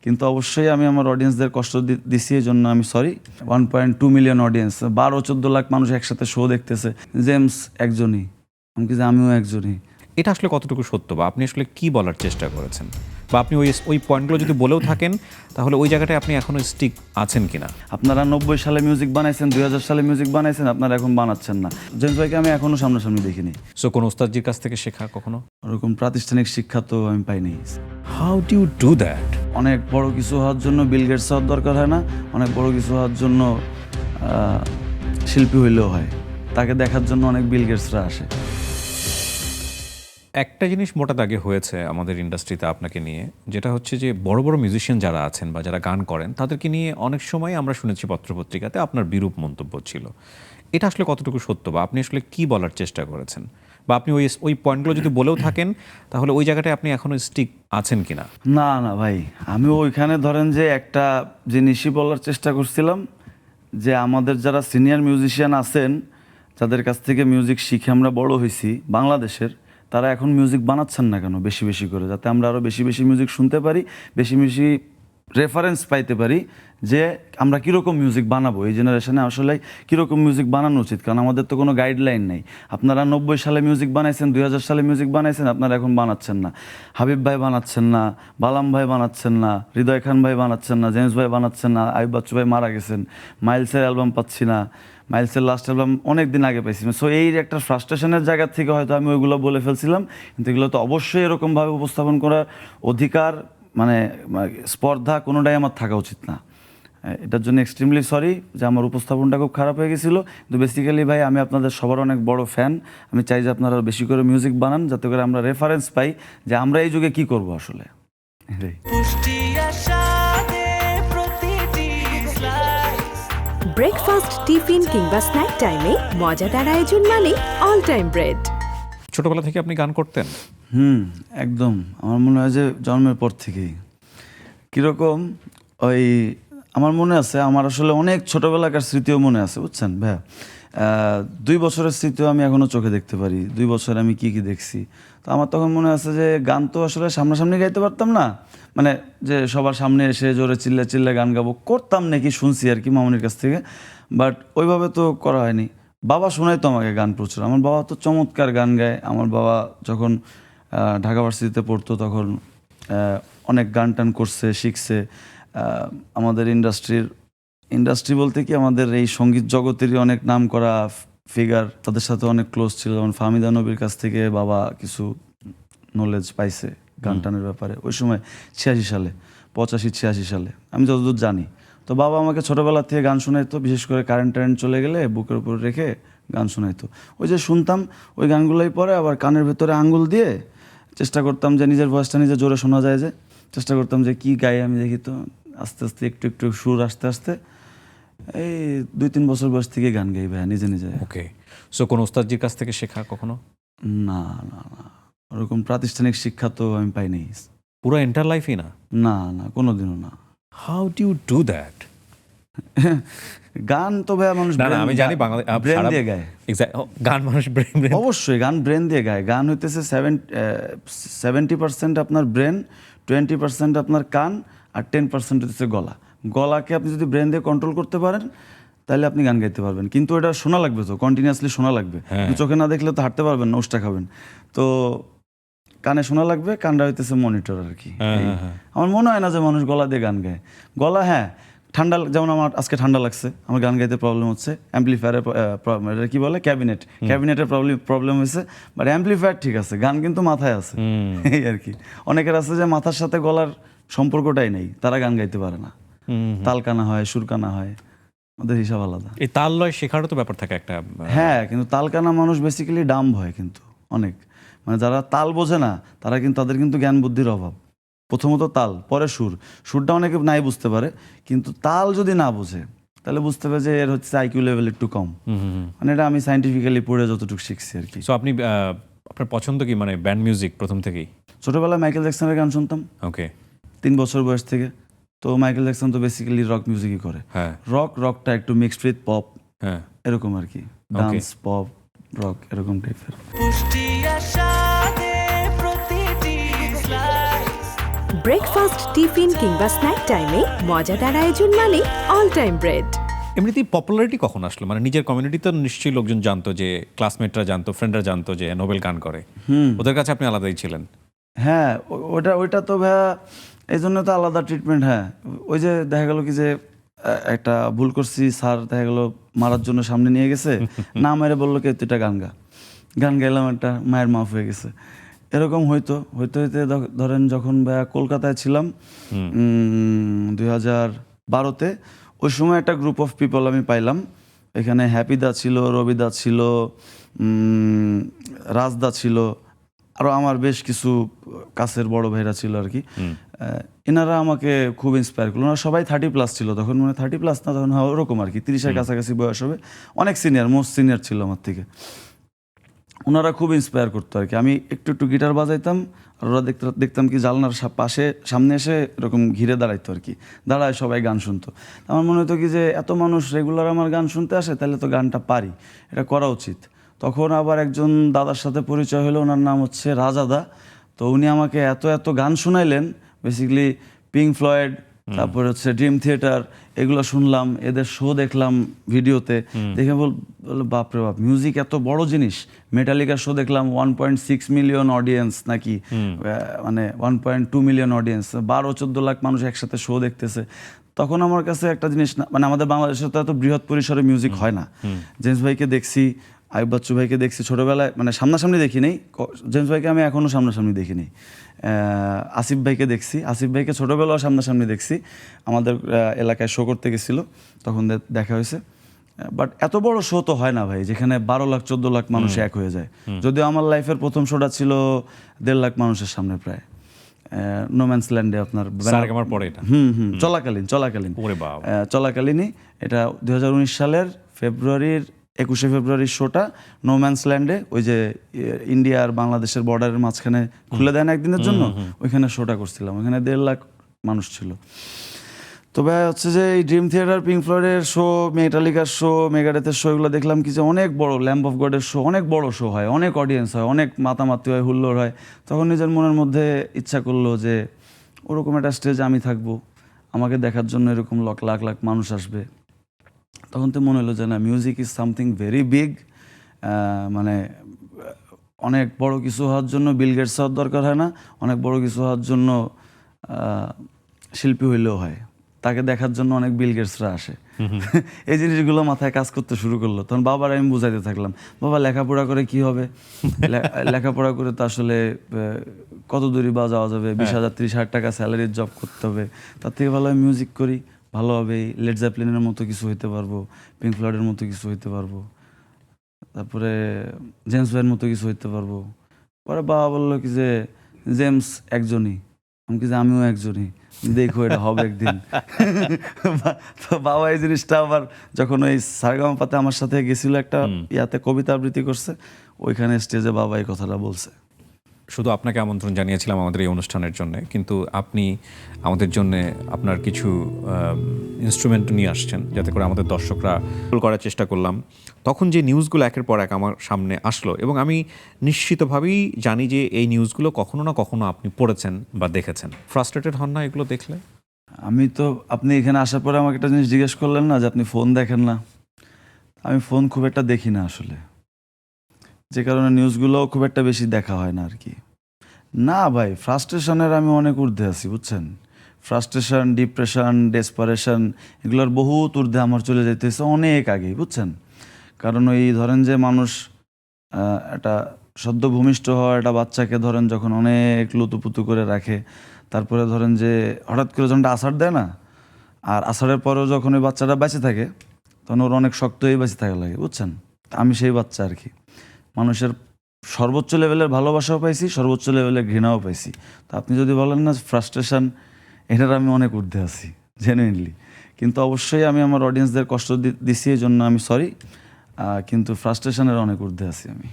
কিন্তু অবশ্যই আমি আমার অডিয়েন্সদের কষ্ট দিছি, এই জন্য আমি সরি। 1.2 মিলিয়ন অডিয়েন্স, 12-14 লাখ মানুষ একসাথে শো দেখতেছে। জেমস একজনই, এমনকি যে আমিও একজনই। এটা আসলে কতটুকু সত্য, বা আপনি আসলে কি বলার চেষ্টা করেছেন, বা আপনি ওই পয়েন্টগুলো যদি বলেও থাকেন তাহলে ওই জায়গাটায় আপনি এখনো স্টিক আছেন কিনা? আপনারা 90 সালে মিউজিক বানাইছেন, 2000 সালে মিউজিক বানাইছেন, আপনারা এখন বানাচ্ছেন না। জেমস ভাইকে আমি এখনো সামনাসামনি দেখিনি। সো কোন ওস্তাদজির কাছ থেকে শেখা কখনো? ওরকম প্রাতিষ্ঠানিক শিক্ষা তো আমি পাইনি। How do you do that? অনেক বড় কিছু হওয়ার জন্য বিল গেটস হওয়ার দরকার হয় না, অনেক বড় কিছু হওয়ার জন্য শিল্পী হইলেও হয়। তাকে দেখার জন্য অনেক বিল গেটসরা আসে। একটা জিনিস মোটা দাগে হয়েছে আমাদের ইন্ডাস্ট্রিতে আপনাকে নিয়ে, যেটা হচ্ছে যে বড় বড় মিউজিশিয়ান যারা আছেন বা যারা গান করেন তাদেরকে নিয়ে অনেক সময় আমরা শুনেছি পত্রপত্রিকাতে আপনার বিরূপ মন্তব্য ছিল। এটা আসলে কতটুকু সত্য, বা আপনি আসলে কি বলার চেষ্টা করেছেন, বা আপনি ওই পয়েন্টগুলো যদি বলেও থাকেন তাহলে ওই জায়গাটায় আপনি এখনো স্টিক আছেন কিনা? না না ভাই, আমি ওইখানে ধরেন যে একটা জিনিসই বলার চেষ্টা করছিলাম যে আমাদের যারা সিনিয়র মিউজিশিয়ান আছেন, যাদের কাছ থেকে মিউজিক শিখে আমরা বড় হয়েছি বাংলাদেশের, তারা এখন মিউজিক বানাচ্ছেন না কেন বেশি বেশি করে, যাতে আমরা আরও বেশি বেশি মিউজিক শুনতে পারি, বেশি বেশি রেফারেন্স পাইতে পারি যে আমরা কীরকম মিউজিক বানাবো, এই জেনারেশনে আসলে কীরকম মিউজিক বানানো উচিত। কারণ আমাদের তো কোনো গাইডলাইন নেই। আপনারা 90 সালে মিউজিক বানাইছেন, 2000 সালে মিউজিক বানাইছেন, আপনারা এখন বানাচ্ছেন না। হাবিব ভাই বানাচ্ছেন না, বালাম ভাই বানাচ্ছেন না, হৃদয় খান ভাই বানাচ্ছেন না, জেমস ভাই বানাচ্ছেন না, আইয়ুব বাচ্চু ভাই মারা গেছেন, মাইলসের অ্যালবাম পাচ্ছি না, মাইলসের লাস্ট অ্যালবাম অনেক দিন আগে পাইছি। সো এই একটা ফ্রাস্ট্রেশনের জায়গা থেকে হয়তো আমি ওইগুলো বলে ফেলছিলাম, কিন্তু এগুলো তো অবশ্যই এরকমভাবে উপস্থাপন করার অধিকার, মানে স্পর্ধা কোনোটাই আমার থাকা উচিত না। এটার জন্য এক্সট্রিমলি সরি যে আমার উপস্থাপনটা খুব খারাপ হয়ে গেছিলো। কিন্তু বেসিক্যালি ভাই, আমি আপনাদের সবার অনেক বড় ফ্যান। আমি চাই যে আপনারা বেশি করে মিউজিক বানান, যাতে করে আমরা রেফারেন্স পাই যে আমরা এই যুগে কী করবো আসলে। ব্রেকফাস্ট, টিফিন কিংবা স্ন্যাক টাইমে মজাদার আয়োজন মানে অল টাইম ব্রেড। ছোটবেলা থেকে আপনি গান করতেন? একদম। আমার মনে হয় যে জন্মের পর থেকেই। কীরকম, ওই আমার মনে আছে, আমার আসলে অনেক ছোটোবেলাকার স্মৃতিও মনে আছে, বুঝছেন ভাইয়া। 2 বছরের স্মৃতিও আমি এখনও চোখে দেখতে পারি। 2 বছরে আমি কি কি দেখছি। তো আমার তখন মনে আছে যে গান তো আসলে সামনাসামনি গাইতে পারতাম না, মানে যে সবার সামনে এসে জোরে চিল্লা চিল্লা গান গাবো করতাম নাকি শুনছি আর কি মামুনির কাছ থেকে, বাট ওইভাবে তো করা হয়নি। বাবা শোনাইতো আমাকে গান প্রচুর। আমার বাবা তো চমৎকার গান গায়। আমার বাবা যখন ঢাকা ভার্সিটিতে পড়তো তখন অনেক গান টান করছে, শিখছে। আমাদের ইন্ডাস্ট্রি বলতে কি, আমাদের এই সঙ্গীত জগতেরই অনেক নাম করা ফিগার, তাদের সাথে অনেক ক্লোজ ছিল। যেমন ফাহমিদা নবীর কাছ থেকে বাবা কিছু নলেজ পাইছে গান টানের ব্যাপারে ওই সময় 86 সালে, 85-86 সালে আমি যতদূর জানি। তো বাবা আমাকে ছোটোবেলা থেকে গান শোনাইতো, বিশেষ করে কারেন্ট চলে গেলে বুকের উপর রেখে গান শোনাইতো। ওই যে শুনতাম ওই গানগুলোই পরে আবার কানের ভেতরে আঙ্গুল দিয়ে চেষ্টা করতাম যে নিজের ভয়েসটা নিজে জোরে শোনা যায়, যে চেষ্টা করতাম যে কি গাই আমি দেখি। তো আস্তে আস্তে একটু একটু সুর আসতে আসতে এই 2-3 বছর বয়স থেকে গান গাই ভাইয়া নিজে নিজে। ওকে। সো কোন ওস্তাদজির কাছ থেকে শেখা কখনো? না না না, ওরকম প্রাতিষ্ঠানিক শিক্ষা তো আমি পাইনি। পুরো এন্টার লাইফই না? না না, কোনোদিনও না। How do you do that? গান তো ভাইয়া মানুষ আমি জানি ব্রেন দিয়ে গায়। গান মানুষ ব্রেন, অবশ্যই গান ব্রেন দিয়ে গায়। গান হইতেছে 70% আপনার ব্রেন, 20% আপনার কান, আর 10% হচ্ছে গলা। গলাকে আপনি যদি ব্রেন দিয়ে কন্ট্রোল করতে পারেন তাহলে আপনি গান গাইতে পারবেন। কিন্তু এটা শোনা লাগবে, তো কন্টিনিউয়াসলি শোনা লাগবে। চোখে না দেখলে তো হাঁটতে পারবেন না, উষ্টা খাবেন। তো কানে শোনা লাগবে, কানটা হইতেছে মনিটর আর কি। আমার মনে হয় না যে মানুষ গলা দিয়ে গান গায়। গলা, হ্যাঁ ঠান্ডা, যেমন আমার আজকে ঠান্ডা লাগছে, আমার গান গাইতে প্রবলেম হচ্ছে। অ্যাম্পলিফায়ারের এটা কি বলে, ক্যাবিনেটের প্রবলেম হয়েছে, বাট অ্যাম্পলিফায়ার ঠিক আছে, গান কিন্তু মাথায় আছে এই আর কি। অনেকের আছে যে মাথার সাথে গলার সম্পর্কটাই নেই, তারা গান গাইতে পারে না। তাল কানা হয়, সুর কানা হয়, ওদের হিসাব আলাদা। এই তাল লয় শেখারও তো ব্যাপার থাকে একটা। হ্যাঁ, কিন্তু তাল কানা মানুষ বেসিক্যালি ডাম্ব হয়, কিন্তু অনেক, মানে যারা তাল বোঝে না তারা কিন্তু, তাদের কিন্তু জ্ঞান বুদ্ধির অভাব। প্রথমত তাল, পরে সুরটা অনেকে নাই বুঝতে পারে, কিন্তু তাল যদি না বোঝে তাহলে বুঝতে পারে যে এর হচ্ছে আইকিউ লেভেল একটু কম। মানে এটা আমি সাইন্টিফিক্যালি পড়ে যতটুকু শিখছি আর কি। সো আপনি আপনার পছন্দ কি, মানে ব্যান্ড মিউজিক প্রথম থেকেই? ছোটবেলায় মাইকেল জ্যাকসনের গান শুনতাম। ওকে। 3 বছর বয়স থেকে। তো মাইকেল জ্যাকসন তো বেসিক্যালি রক মিউজিকই করে। হ্যাঁ, রকটা একটু মিক্সড উইথ পপ, হ্যাঁ এরকম আর কি, ডান্স পপ রক এরকম টাইপের। ব্রেকফাস্ট, টিফিন কিংবা স্ন্যাক টাইমে মজাদার আয়োজন মানে অল টাইম ব্রেড। এমনিতেই পপুলারিটি কখন আসলো, মানে নিজের কমিউনিটি তো নিশ্চয়ই লোকজন জানতো, যে ক্লাসমেটরা জানতো, ফ্রেন্ডরা জানতো যে নোবেল গান করে, ওদের কাছে আপনি আলাদাই ছিলেন। হ্যাঁ, ওইটা তো ভাইয়া এই জন্য তো আলাদা ট্রিটমেন্ট। হ্যাঁ, ওই যে দেখা গেল কি যে একটা ভুল করছি, স্যার দেখা গেল মারার জন্য সামনে নিয়ে গেছে, না মেরে বললো কি তুই একটা গান গাইলাম, একটা মায়ের মাফ হয়ে গেছে। এরকম হইতে হইতে ধরেন যখন ভাইয়া কলকাতায় ছিলাম 2012-তে, ওই সময় একটা গ্রুপ অফ পিপল আমি পাইলাম। এখানে হ্যাপিদা ছিল, রবিদা ছিল, রাজদা ছিল, আরও আমার বেশ কিছু কাছের বড় ভাইরা ছিল আর কি। এনারা আমাকে খুব ইন্সপায়ার করলো। ওনারা সবাই 30+ ছিল তখন, মানে 30+ না তখন, ওরকম আর কি, 30-এর কাছাকাছি বয়স হবে। অনেক সিনিয়র, মোস্ট সিনিয়র ছিল আমার থেকে। ওনারা খুব ইন্সপায়ার করতো আর কি। আমি একটু গিটার বাজাইতাম, আর ওরা দেখতাম কি জানলার সামনে এসে এরকম ঘিরে দাঁড়াইতো আর কি, দাঁড়ায় সবাই গান শুনতো। আমার মনে হতো কি যে এত মানুষ রেগুলার আমার গান শুনতে আসে, তাহলে তো গানটা পারি, এটা করা উচিত। তখন আবার একজন দাদার সাথে পরিচয় হলো, ওনার নাম হচ্ছে রাজাদা। তো উনি আমাকে এত গান শোনাইলেন, বেসিক্যালি পিঙ্ক ফ্লয়েড, তারপরে হচ্ছে ড্রিম থিয়েটার, এগুলো শুনলাম, এদের শো দেখলাম ভিডিওতে, দেখে বল বাপরে বাপ, মিউজিক এত বড় জিনিস। মেটালিকার শো দেখলাম, 1.6 মিলিয়ন অডিয়েন্স নাকি, মানে 1.2 মিলিয়ন অডিয়েন্স, 12-14 লাখ মানুষ একসাথে শো দেখতেছে। তখন আমার কাছে একটা জিনিস, না মানে আমাদের বাংলাদেশে তো এত বৃহৎ পরিসরে মিউজিক হয় না। জেমস ভাইকে দেখছি, আইয়ুব বাচ্চু ভাইকে দেখছি ছোটোবেলায়, মানে সামনাসামনি দেখি নেই। জেমস ভাইকে আমি এখনও সামনাসামনি দেখিনি। আসিফ ভাইকে দেখছি, আসিফ ভাইকে ছোটোবেলাও সামনাসামনি দেখছি, আমাদের এলাকায় শো করতে গেছিলো, তখন দেখা হয়েছে। বাট এত বড় শো তো হয় না ভাই, যেখানে 12 লাখ 14 লাখ মানুষ এক হয়ে যায়। যদিও আমার লাইফের প্রথম শোটা ছিল 1.5 লাখ মানুষের সামনে প্রায়, নোম্যান্স ল্যান্ডে, আপনার পরে এটা চলাকালীনই। এটা 2019 সালের 21শে ফেব্রুয়ারির শোটা নোম্যান্স ল্যান্ডে, ওই যে ইন্ডিয়া আর বাংলাদেশের বর্ডারের মাঝখানে খুলে দেয় না একদিনের জন্য, ওইখানে শোটা করছিলাম। ওইখানে 1.5 লাখ মানুষ ছিল। তবে হচ্ছে যে এই ড্রিম থিয়েটার, পিঙ্ক ফ্লয়েডের শো, মেটালিকার শো, মেগাডেথের শো, এগুলো দেখলাম কি যে অনেক বড়, ল্যাম্প অফ গডের শো অনেক বড় শো হয়, অনেক অডিয়েন্স হয়, অনেক মাতামাতি হয়, হুল্লোড় হয়। তখন নিজের মনের মধ্যে ইচ্ছা করলো যে ওরকম একটা স্টেজে আমি থাকবো, আমাকে দেখার জন্য এরকম লাখ লাখ মানুষ আসবে। তখন তো মনে হলো যে না, music is something very big. মানে অনেক বড় কিছু হওয়ার জন্য বিল গেটস হওয়ার দরকার হয় না, অনেক বড় কিছু হওয়ার জন্য শিল্পী হইলেও হয়। তাকে দেখার জন্য অনেক বিল গেটসরা আসে। এই জিনিসগুলো মাথায় কাজ করতে শুরু করলো। তখন বাবার আমি বুঝাইতে থাকলাম, বাবা লেখাপড়া করে কি হবে, লেখাপড়া করে তো আসলে কত দূরই বা যাওয়া যাবে, 20,000 30,000 টাকা স্যালারির জব করতে হবে, তার থেকে ভালো আমি মিউজিক করি, ভালো হবে, লেড জেপলিনের মতো কিছু হইতে পারবো, পিঙ্ক ফ্লয়েডের মতো কিছু হইতে পারবো, তারপরে জেমস ভাইয়ের মতো কিছু হইতে পারবো। পরে বাবা বললো কি যে জেমস একজনই, আমি কি যে আমিও একজনই, দেখো এটা হবে একদিন। তো বাবা এই জিনিসটা আবার যখন ওই সারেগামাপাতে আমার সাথে গেছিল, একটা ইয়াতে কবিতা আবৃত্তি করছে, ওইখানে স্টেজে বাবা এই কথাটা বলছে। শুধু আপনাকে আমন্ত্রণ জানিয়েছিলাম আমাদের এই অনুষ্ঠানের জন্য, কিন্তু আপনি আমাদের জন্য আপনার কিছু ইনস্ট্রুমেন্ট নিয়ে আসছেন, যাতে করে আমাদের দর্শকরা করার চেষ্টা করলাম। তখন যে নিউজগুলো একের পর এক আমার সামনে আসলো, এবং আমি নিশ্চিতভাবেই জানি যে এই নিউজগুলো কখনো না কখনো আপনি পড়েছেন বা দেখেছেন। ফ্রাস্ট্রেটেড হন না এগুলো দেখলে? আমি তো, আপনি এখানে আসার পরে আমাকে একটা জিনিস জিজ্ঞেস করলেন না যে আপনি ফোন দেখেন না। আমি ফোন খুব একটা দেখি না আসলে, যে কারণে নিউজগুলো খুব একটা বেশি দেখা হয় না আর কি। না ভাই, ফ্রাস্ট্রেশনের আমি অনেক ঊর্ধ্বে আছি, বুঝছেন। ফ্রাস্ট্রেশন, ডিপ্রেশন, ডেসপারেশন, এগুলোর বহুত ঊর্ধ্বে আমার চলে যেতেছে অনেক আগেই, বুঝছেন। কারণ ওই ধরেন যে মানুষ একটা সদ্য ভূমিষ্ঠ হওয়া একটা বাচ্চাকে ধরেন যখন অনেক লুতুপুতু করে রাখে, তারপরে ধরেন যে হঠাৎ করে যখন আছাড় দেয় না, আর আছাড়ের পরেও যখন ওই বাচ্চাটা বেঁচে থাকে, তখন ওর অনেক শক্ত হয়ে বেঁচে থাকা লাগে, বুঝছেন। আমি সেই বাচ্চা আর কি। মানুষের সর্বোচ্চ লেভেলের ভালোবাসাও পাইছি, সর্বোচ্চ লেভেলের ঘৃণাও পাইছি। তো আপনি যদি বলেন না ফ্রাস্ট্রেশন, এটার আমি অনেক ঊর্ধ্বে আছি জেনুইনলি। কিন্তু অবশ্যই আমি আমার অডিয়েন্সদের কষ্ট দিছি, এই জন্য আমি সরি, কিন্তু ফ্রাস্ট্রেশনের অনেক ঊর্ধ্বে আছি আমি।